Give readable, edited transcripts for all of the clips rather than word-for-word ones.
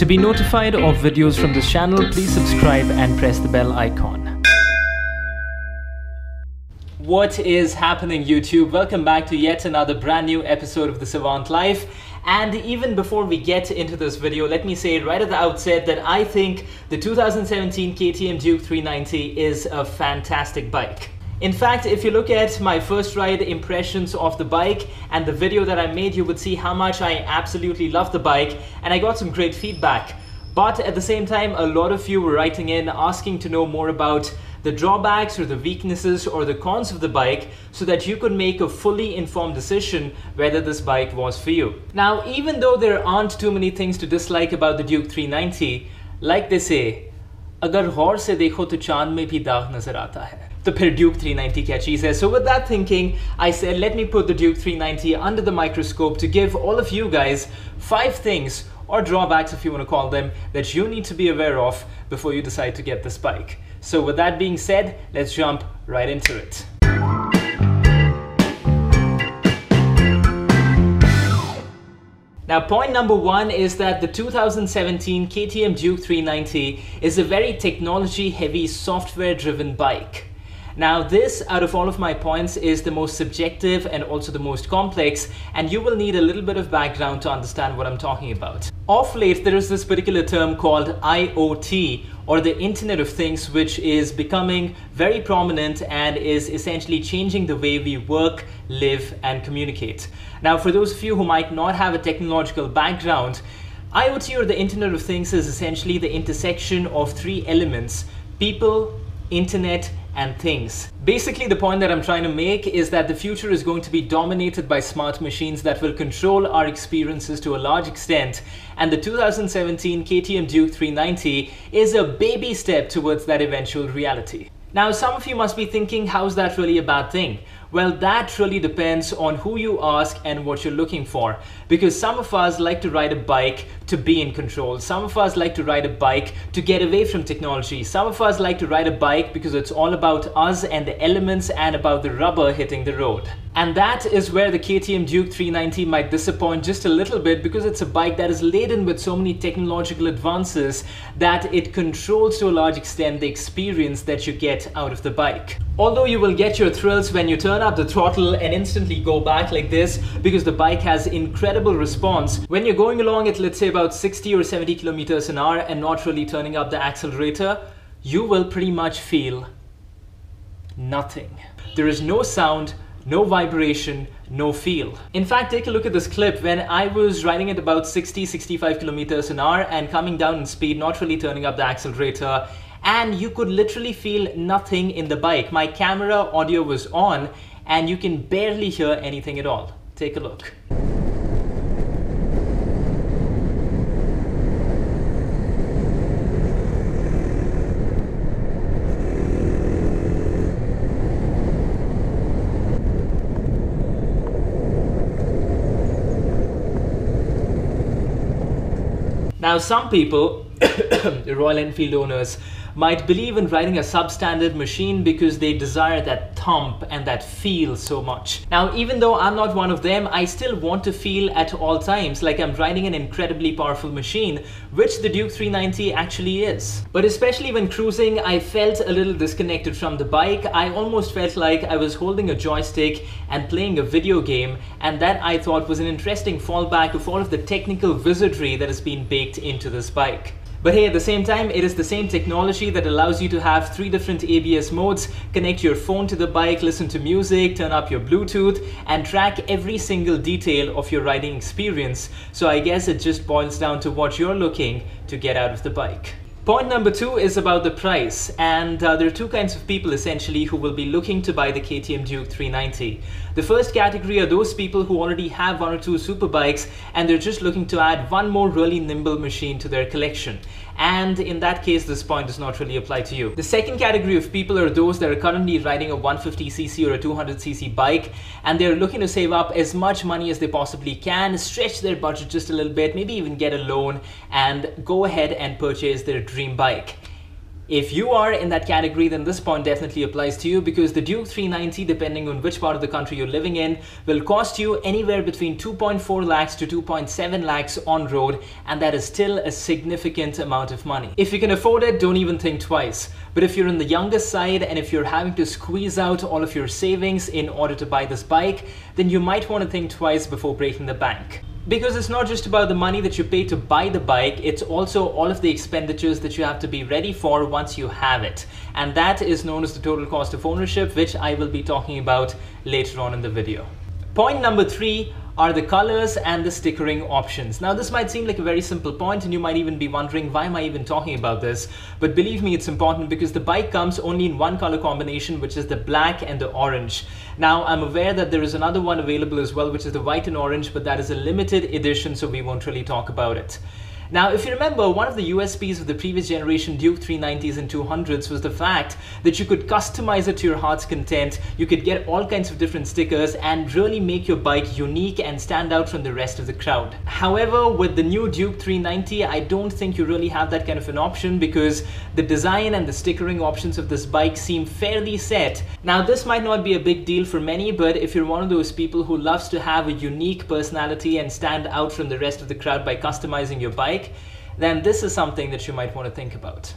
To be notified of videos from this channel, please subscribe and press the bell icon. What is happening, YouTube? Welcome back to yet another brand new episode of The Savant Life. And even before we get into this video, let me say right at the outset that I think the 2017 KTM Duke 390 is a fantastic bike. In fact, if you look at my first ride impressions of the bike and the video that I made, you would see how much I absolutely love the bike, and I got some great feedback. But at the same time, a lot of you were writing in asking to know more about the drawbacks or the weaknesses or the cons of the bike so that you could make a fully informed decision whether this bike was for you. Now, even though there aren't too many things to dislike about the Duke 390, like they say, अगर गौर से देखो तो चांद में भी दाग नजर आता है. तो फिर Duke 390 क्या चीज़ है? So with that thinking, I said let me put the Duke 390 under the microscope to give all of you guys 5 things, or drawbacks if you want to call them, that you need to be aware of before you decide to get this bike. So with that being said, let's jump right into it. Now, point number 1 is that the 2017 KTM Duke 390 is a very technology-heavy, software-driven bike. Now, this, out of all of my points, is the most subjective and also the most complex, and you will need a little bit of background to understand what I'm talking about. Of late, there is this particular term called IoT, or the Internet of Things, which is becoming very prominent and is essentially changing the way we work, live, and communicate. Now, for those of you who might not have a technological background, IoT, or the Internet of Things, is essentially the intersection of 3 elements: people, internet, and things. Basically, the point that I'm trying to make is that the future is going to be dominated by smart machines that will control our experiences to a large extent, and the 2017 KTM Duke 390 is a baby step towards that eventual reality. Now, some of you must be thinking, how's that really a bad thing? Well, that really depends on who you ask and what you're looking for. Because some of us like to ride a bike to be in control. Some of us like to ride a bike to get away from technology. Some of us like to ride a bike because it's all about us and the elements and about the rubber hitting the road. And that is where the KTM Duke 390 might disappoint just a little bit, because it's a bike that is laden with so many technological advances that it controls to a large extent the experience that you get out of the bike. Although you will get your thrills when you turn up the throttle and instantly go back like this, because the bike has incredible response, when you're going along at, let's say, about 60 or 70 kilometers an hour and not really turning up the accelerator, you will pretty much feel nothing. There is no sound, no vibration, no feel. In fact, take a look at this clip. When I was riding at about 60-65 kilometers an hour and coming down in speed, not really turning up the accelerator, and you could literally feel nothing in the bike. My camera audio was on and you can barely hear anything at all. Take a look. Now, some people, Royal Enfield owners, might believe in riding a substandard machine because they desire that thump and that feel so much. Now, even though I'm not one of them, I still want to feel at all times like I'm riding an incredibly powerful machine, which the Duke 390 actually is. But especially when cruising, I felt a little disconnected from the bike. I almost felt like I was holding a joystick and playing a video game, and that I thought was an interesting fallback of all of the technical wizardry that has been baked into this bike. But hey, at the same time, it is the same technology that allows you to have 3 different ABS modes, connect your phone to the bike, listen to music, turn up your Bluetooth, and track every single detail of your riding experience. So I guess it just boils down to what you're looking to get out of the bike. Point number 2 is about the price, and there are 2 kinds of people essentially who will be looking to buy the KTM Duke 390. The first category are those people who already have 1 or 2 super bikes and they're just looking to add 1 more really nimble machine to their collection. And in that case, this point does not really apply to you. The second category of people are those that are currently riding a 150cc or a 200cc bike, and they're looking to save up as much money as they possibly can, stretch their budget just a little bit, maybe even get a loan, and go ahead and purchase their dream bike. If you are in that category, then this point definitely applies to you, because the Duke 390, depending on which part of the country you're living in, will cost you anywhere between 2.4 lakhs to 2.7 lakhs on road, and that is still a significant amount of money. If you can afford it, don't even think twice. But if you're on the younger side and if you're having to squeeze out all of your savings in order to buy this bike, then you might want to think twice before breaking the bank. Because it's not just about the money that you pay to buy the bike, it's also all of the expenditures that you have to be ready for once you have it. And that is known as the total cost of ownership, which I will be talking about later on in the video. Point number 3 are the colors and the stickering options. Now this might seem like a very simple point, and you might even be wondering, why am I even talking about this? But believe me, it's important, because the bike comes only in one color combination, which is the black and the orange. Now I'm aware that there is another one available as well, which is the white and orange, but that is a limited edition, so we won't really talk about it. Now, if you remember, one of the USPs of the previous generation Duke 390s and 200s was the fact that you could customize it to your heart's content. You could get all kinds of different stickers and really make your bike unique and stand out from the rest of the crowd. However, with the new Duke 390, I don't think you really have that kind of an option, because the design and the stickering options of this bike seem fairly set. Now, this might not be a big deal for many, but if you're one of those people who loves to have a unique personality and stand out from the rest of the crowd by customizing your bike, then this is something that you might want to think about.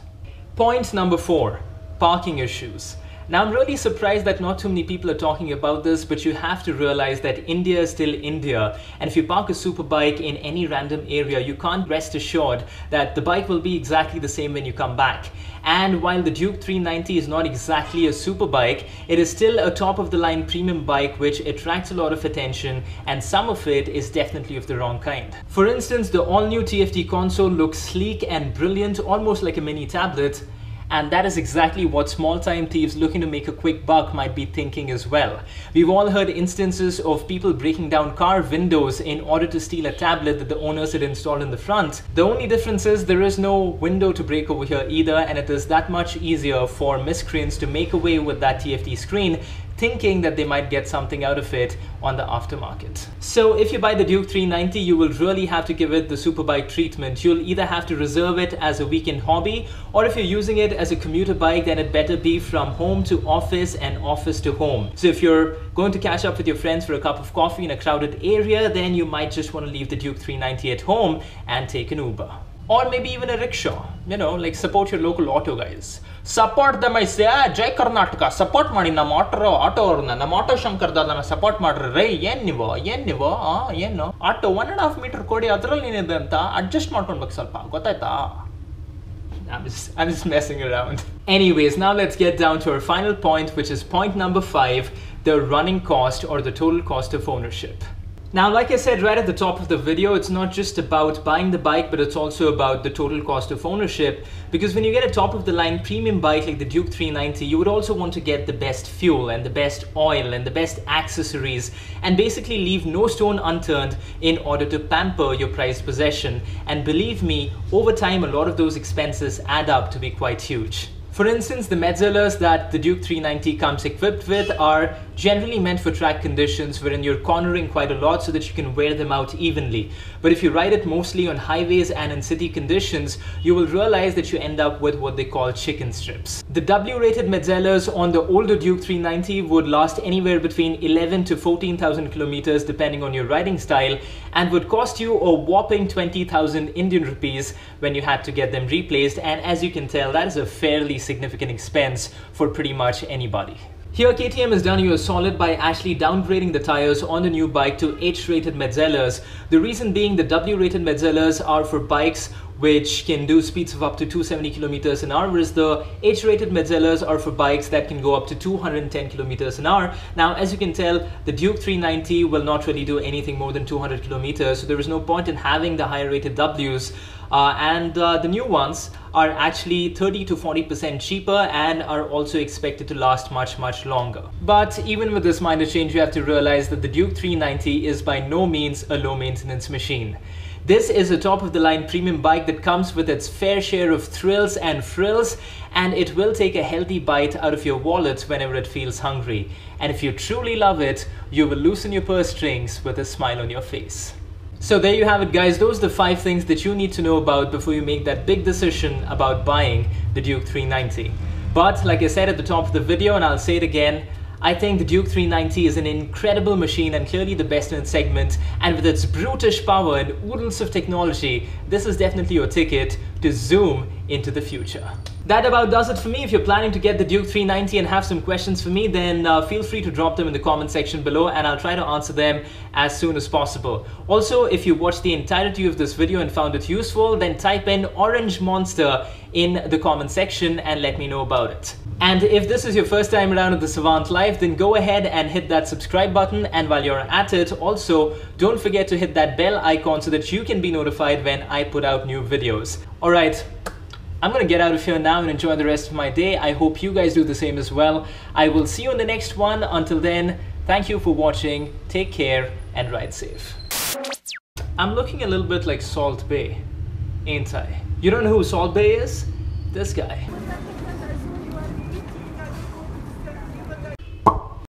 Point number 4, parking issues. Now I'm really surprised that not too many people are talking about this, but you have to realize that India is still India, and if you park a superbike in any random area, you can't rest assured that the bike will be exactly the same when you come back. And while the Duke 390 is not exactly a superbike, it is still a top-of-the-line premium bike which attracts a lot of attention, and some of it is definitely of the wrong kind. For instance, the all-new TFT console looks sleek and brilliant, almost like a mini tablet, and that is exactly what small-time thieves looking to make a quick buck might be thinking as well. We've all heard instances of people breaking down car windows in order to steal a tablet that the owners had installed in the front. The only difference is there is no window to break over here either, and it is that much easier for miscreants to make away with that TFT screen, thinking that they might get something out of it on the aftermarket. So if you buy the Duke 390, you will really have to give it the superbike treatment. You'll either have to reserve it as a weekend hobby, or if you're using it as a commuter bike, then it better be from home to office and office to home. So if you're going to catch up with your friends for a cup of coffee in a crowded area, then you might just want to leave the Duke 390 at home and take an Uber. Or maybe even a rickshaw, you know, like support your local auto guys. Support them, I say, Jai Karnataka, support mani nam auto nam auto shankar dadana support madre re yen nivo auto 1.5 meter kodi adralli ಏನಿದೆ ಅಂತ adjust ಮಾಡ್ಕೊಳ್ಬೇಕು ಸ್ವಲ್ಪ ಗೊತ್ತಾಯ್ತಾ? I'm just messing around. Anyways, now let's get down to our final point, which is point number 5, the running cost or the total cost of ownership. Now, like I said right at the top of the video, it's not just about buying the bike, but it's also about the total cost of ownership. Because when you get a top-of-the-line premium bike like the Duke 390, you would also want to get the best fuel and the best oil and the best accessories, and basically leave no stone unturned in order to pamper your prized possession. And believe me, over time, a lot of those expenses add up to be quite huge. For instance, the Metzlers that the Duke 390 comes equipped with are generally meant for track conditions wherein you're cornering quite a lot so that you can wear them out evenly. But if you ride it mostly on highways and in city conditions, you will realize that you end up with what they call chicken strips. The W-rated Metzlers on the older Duke 390 would last anywhere between 11 to 14,000 kilometers depending on your riding style, and would cost you a whopping 20,000 Indian rupees when you had to get them replaced. And as you can tell, that is a fairly significant expense for pretty much anybody. Here, KTM has done you a solid by actually downgrading the tires on the new bike to H-rated Metzlers. The reason being the W-rated Metzlers are for bikes which can do speeds of up to 270 kilometers an hour, whereas the H-rated Metzlers are for bikes that can go up to 210 kilometers an hour. Now, as you can tell, the Duke 390 will not really do anything more than 200 kilometers, so there is no point in having the higher rated Ws. The new ones are actually 30 to 40% cheaper and are also expected to last much longer. But even with this minor change, you have to realize that the Duke 390 is by no means a low maintenance machine. This is a top-of-the-line premium bike that comes with its fair share of thrills and frills, and it will take a healthy bite out of your wallet whenever it feels hungry. And if you truly love it, you will loosen your purse strings with a smile on your face. So there you have it, guys. Those are the 5 things that you need to know about before you make that big decision about buying the Duke 390. But like I said at the top of the video, and I'll say it again, I think the Duke 390 is an incredible machine and clearly the best in its segment, and with its brutish power and oodles of technology, this is definitely your ticket to zoom into the future. That about does it for me. If you're planning to get the Duke 390 and have some questions for me, then feel free to drop them in the comment section below and I'll try to answer them as soon as possible. Also, if you watched the entirety of this video and found it useful, then type in Orange Monster in the comment section and let me know about it. And if this is your first time around at the Savant Life, then go ahead and hit that subscribe button, and while you're at it, also don't forget to hit that bell icon so that you can be notified when I put out new videos. Alright, I'm gonna get out of here now and enjoy the rest of my day. I hope you guys do the same as well. I will see you in the next one. Until then, thank you for watching, take care, and ride safe. I'm looking a little bit like Salt Bae, ain't I? You don't know who Salt Bae is? This guy.